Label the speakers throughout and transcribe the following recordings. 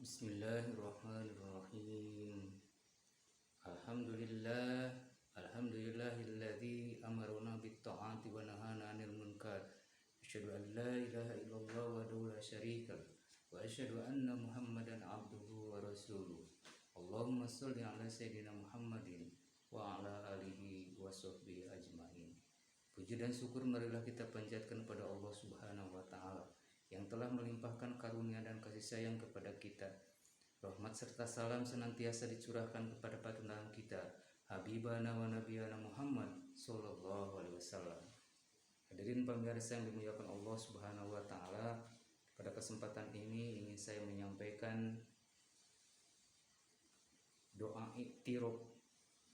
Speaker 1: Bismillahirrahmanirrahim. Alhamdulillah, alhamdulillahilladzi amarna bitta'ati wa nahana 'anil munkar. Asyhadu an la ilaha illallah wahdahu la syarika wa asyhadu anna Muhammadan 'abduhu wa rasuluh. Allahumma shalli 'ala sayyidina Muhammadin wa 'ala alihi wa sahbihi ajmain. Puji dan syukur marilah kita panjatkan pada Allah Subhanahu wa taala yang telah melimpahkan karunia dan kasih sayang kepada kita. Rahmat serta salam senantiasa dicurahkan kepada panutan kita, Habibana wa Nabiyana Muhammad Sallallahu Alaihi Wasallam. Hadirin pemirsa yang dimuliakan Allah Subhanahu wa taala, pada kesempatan ini ingin saya menyampaikan doa iktiraf.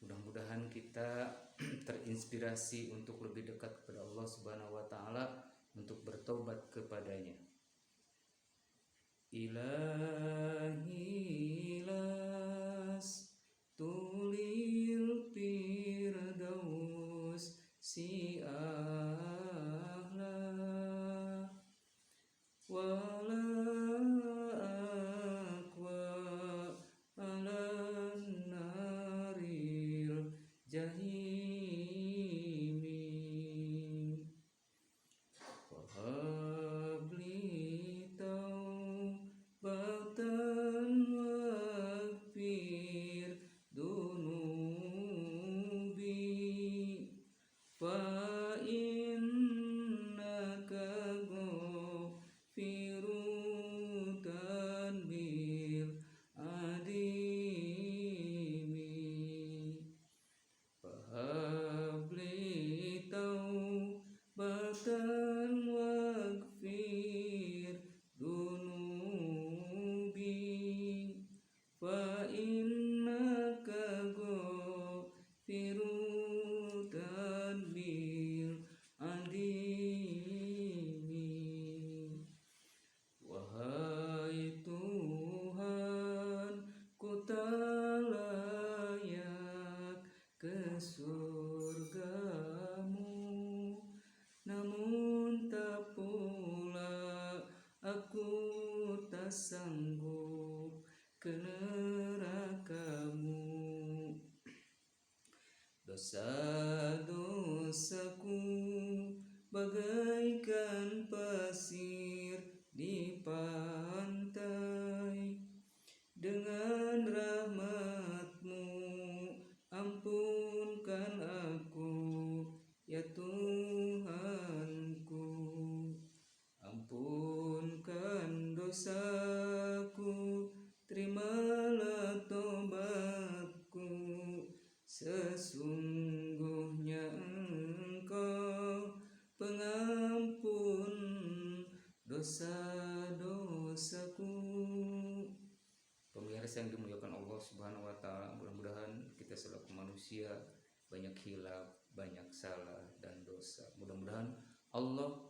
Speaker 1: Mudah-mudahan kita terinspirasi untuk lebih dekat kepada Allah Subhanahu wa taala, untuk bertobat kepadanya. Ilahi las tulil firdaus si ahla wala akwa ala naril jahimi wahabli taubatan waghfir dunubi fa innaka ghafirun bil adimi wahabli taubatan waghfir dunubi fa innaka ghafirun bil adimi. Wahai Tuhan, ku tak layak ke surgamu, namun tak pula aku tak sanggup ke nerakamu. Dosa-dosaku bagaikan pasir di pantai, dengan rahmat-Mu ampunkan aku, ya Tuhanku. Ampunkan dosaku, terimalah tobatku, sesungguhnya Engkau pengampun dosa-dosaku. Pemirsa yang dimuliakan Allah Subhanahu wa taala, mudah-mudahan kita selaku manusia banyak hilaf, banyak salah dan dosa. Mudah-mudahan Allah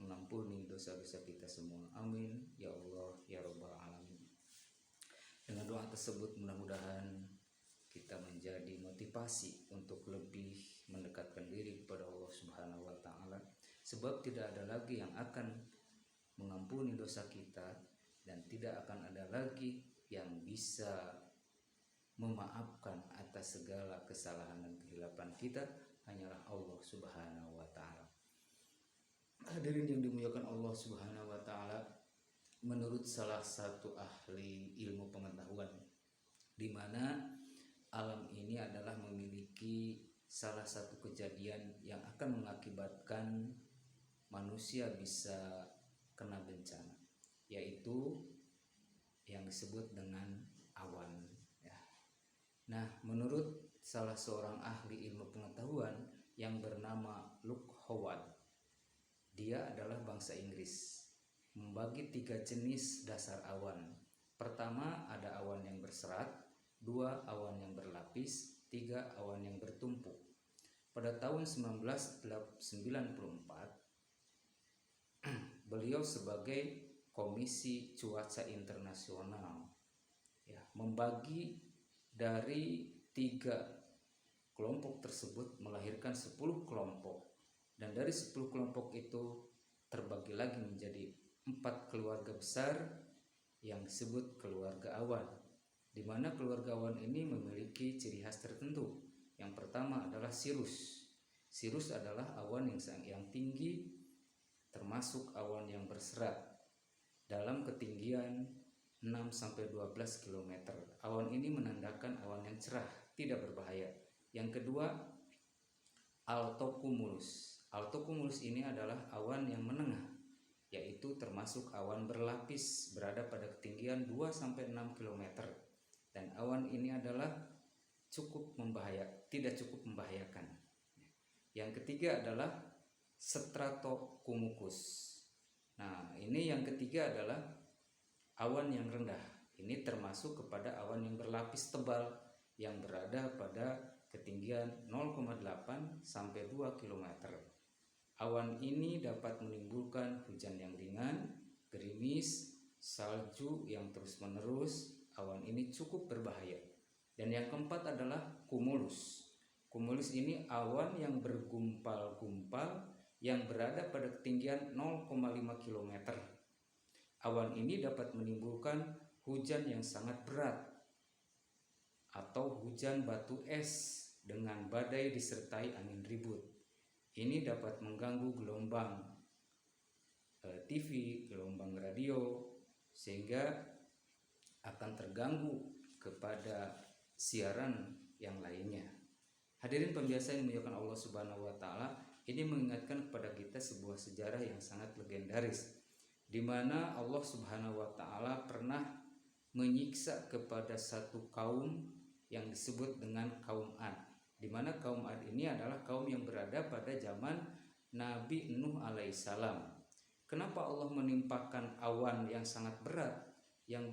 Speaker 1: mengampuni dosa-dosa kita semua. Amin ya Allah ya Rabbal alamin. Dengan doa tersebut mudah-mudahan kita menjadi motivasi untuk lebih mendekatkan diri kepada Allah Subhanahu wa taala, sebab tidak ada lagi yang akan mengampuni dosa kita dan tidak akan ada lagi yang bisa memaafkan atas segala kesalahan dan kehilapan kita, hanyalah Allah Subhanahu wa taala. Hadirin yang dimuliakan Allah Subhanahu wa taala, menurut salah satu ahli ilmu pengetahuan, di mana alam ini adalah memiliki salah satu kejadian yang akan mengakibatkan manusia bisa kena bencana, yaitu yang disebut dengan awan ya. Nah, menurut salah seorang ahli ilmu pengetahuan yang bernama Luke Howard, dia adalah bangsa Inggris, membagi 3 jenis dasar awan. Pertama, ada awan yang berserat, 2 awan yang berlapis, 3 awan yang bertumpuk. Pada tahun 1994 beliau sebagai Komisi Cuaca Internasional ya, membagi dari 3 kelompok tersebut melahirkan 10 kelompok, dan dari 10 kelompok itu terbagi lagi menjadi 4 keluarga besar yang disebut keluarga awan, di mana keluarga awan ini memiliki ciri khas tertentu. Yang pertama adalah sirus. Sirus adalah awan yang tinggi, termasuk awan yang berserat dalam ketinggian 6-12 km. Awan ini menandakan awan yang cerah, tidak berbahaya. Yang kedua, altocumulus. Altocumulus ini adalah awan yang menengah, yaitu termasuk awan berlapis, berada pada ketinggian 2-6 km. Dan awan ini adalah tidak cukup membahayakan. Yang ketiga adalah stratocumulus. Nah, ini yang ketiga adalah awan yang rendah. Ini termasuk kepada awan yang berlapis tebal yang berada pada ketinggian 0,8 sampai 2 km. Awan ini dapat menimbulkan hujan yang ringan, gerimis, salju yang terus-menerus. Awan ini cukup berbahaya. Dan yang keempat adalah cumulus. Cumulus ini awan yang bergumpal-gumpal yang berada pada ketinggian 0,5 km. Awan ini dapat menimbulkan hujan yang sangat berat atau hujan batu es dengan badai disertai angin ribut. Ini dapat mengganggu gelombang TV, gelombang radio, sehingga akan terganggu kepada siaran yang lainnya. Hadirin pembiasa yang dimuliakan Allah Subhanahu wa taala, ini mengingatkan kepada kita sebuah sejarah yang sangat legendaris, di mana Allah Subhanahu wa taala pernah menyiksa kepada satu kaum yang disebut dengan kaum Ad, di mana kaum Ad ini adalah kaum yang berada pada zaman Nabi Nuh alaihissalam. Kenapa Allah menimpakan awan yang sangat berat, yang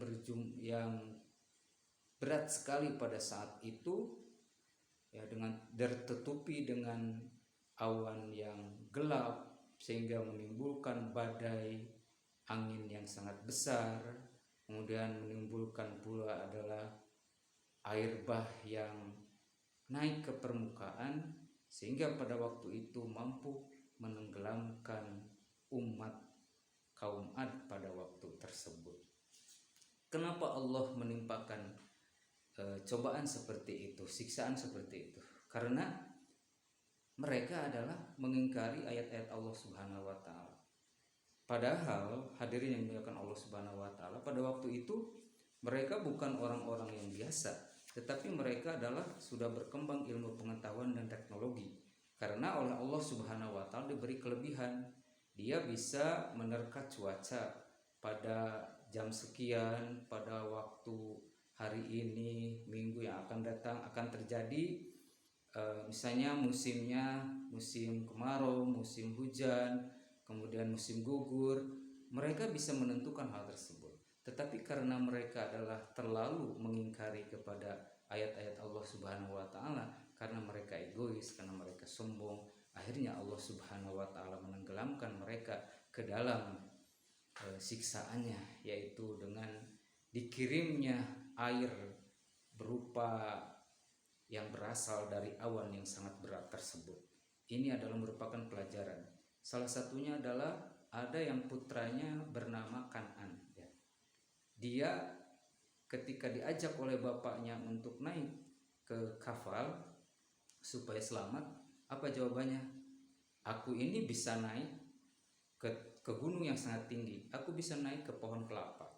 Speaker 1: berat sekali pada saat itu, ya, dengan tertutupi dengan awan yang gelap, sehingga menimbulkan badai angin yang sangat besar, kemudian menimbulkan pula adalah air bah yang naik ke permukaan, sehingga pada waktu itu mampu menenggelamkan umat kaum Ad pada waktu tersebut. Kenapa Allah menimpakan cobaan seperti itu, siksaan seperti itu? Karena mereka adalah mengingkari ayat-ayat Allah Subhanahu wa taala. Padahal hadirin yang dimuliakan Allah Subhanahu wa taala, pada waktu itu mereka bukan orang-orang yang biasa, tetapi mereka adalah sudah berkembang ilmu pengetahuan dan teknologi. Karena oleh Allah Subhanahu wa taala diberi kelebihan, dia bisa menerka cuaca pada jam sekian, pada waktu hari ini, minggu yang akan datang akan terjadi misalnya musim kemarau, musim hujan, kemudian musim gugur. Mereka bisa menentukan hal tersebut. Tetapi karena mereka adalah terlalu mengingkari kepada ayat-ayat Allah Subhanahu wa taala, karena mereka egois, karena mereka sombong, akhirnya Allah Subhanahu wa taala menenggelamkan mereka ke dalam siksaannya, yaitu dengan dikirimnya air berupa yang berasal dari awan yang sangat berat tersebut. Ini adalah merupakan pelajaran. Salah satunya adalah ada yang putranya bernama Kan'an, ya. Dia ketika diajak oleh bapaknya untuk naik ke kapal supaya selamat, apa jawabannya? Aku ini bisa naik ke gunung yang sangat tinggi, aku bisa naik ke pohon kelapa.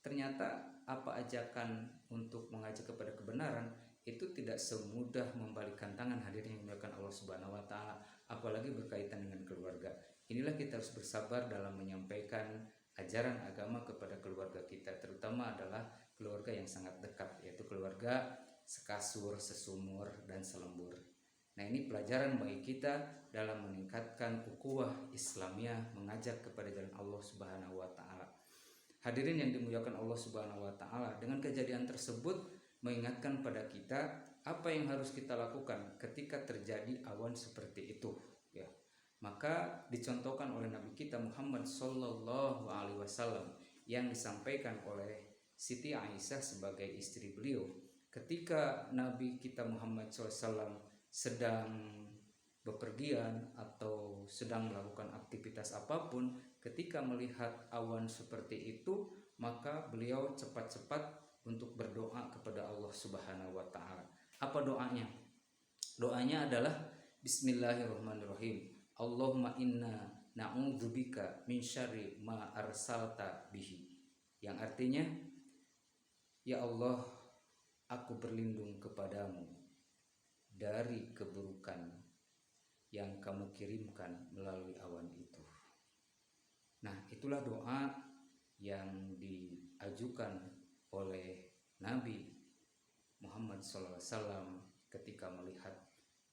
Speaker 1: Ternyata apa ajakan untuk mengajak kepada kebenaran itu tidak semudah membalikkan tangan, hadirin yang dimuliakan Allah Subhanahu wa taala, apalagi berkaitan dengan keluarga. Inilah kita harus bersabar dalam menyampaikan ajaran agama kepada keluarga kita, terutama adalah keluarga yang sangat dekat, yaitu keluarga sekasur, sesumur, dan selembur. Nah, ini pelajaran bagi kita dalam meningkatkan ukhuwah Islamiyah, mengajak kepada jalan Allah Subhanahu wa taala. Hadirin yang dimuliakan Allah Subhanahu wa taala, dengan kejadian tersebut mengingatkan pada kita apa yang harus kita lakukan ketika terjadi awan seperti itu, ya. Maka dicontohkan oleh Nabi kita Muhammad sallallahu alaihi wasallam yang disampaikan oleh Siti Aisyah sebagai istri beliau, ketika Nabi kita Muhammad SAW sedang bepergian atau sedang melakukan aktivitas apapun, ketika melihat awan seperti itu, maka beliau cepat-cepat untuk berdoa kepada Allah Subhanahu wa taala. Apa doanya? Doanya adalah Bismillahirrahmanirrahim. Allahumma inna na'udzubika min syarri ma arsalta bihi. Yang artinya, ya Allah, aku berlindung kepadamu dari keburukan yang kamu kirimkan melalui awan itu. Nah, itulah doa yang diajukan oleh Nabi Muhammad SAW ketika melihat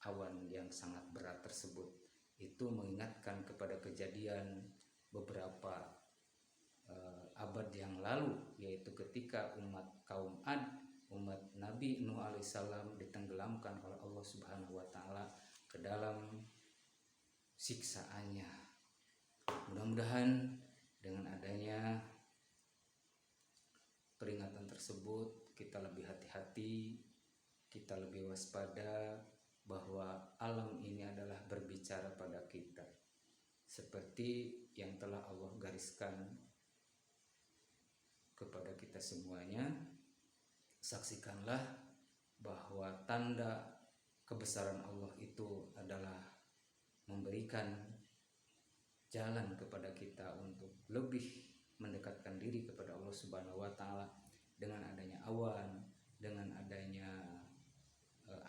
Speaker 1: awan yang sangat berat tersebut. Itu mengingatkan kepada kejadian beberapa abad yang lalu, yaitu ketika kaum Ad, umat Nabi Nuh alaihissalam ditenggelamkan oleh Allah Subhanahu wa taala ke dalam siksaannya. Mudah-mudahan dengan adanya peringatan tersebut kita lebih hati-hati, kita lebih waspada bahwa alam ini adalah berbicara pada kita seperti yang telah Allah gariskan kepada kita semuanya. Saksikanlah bahwa tanda kebesaran Allah itu adalah memberikan jalan kepada kita untuk lebih mendekatkan diri kepada Allah Subhanahu wa taala dengan adanya awan, dengan adanya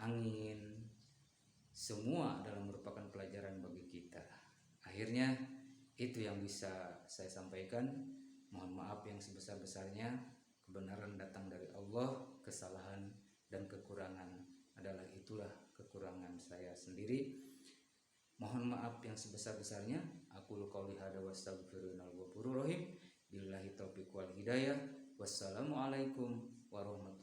Speaker 1: angin. Semua adalah merupakan pelajaran bagi kita. Akhirnya itu yang bisa saya sampaikan. Mohon maaf yang sebesar-besarnya. Kebenaran datang dari Allah, kesalahan dan kekurangan itulah kekurangan saya sendiri. Mohon maaf yang sebesar-besarnya. Aku qouli hadza wa astaghfirullahal ghafurur rahim. Billahi taufiq wal hidayah. Wassalamualaikum warahmatullahi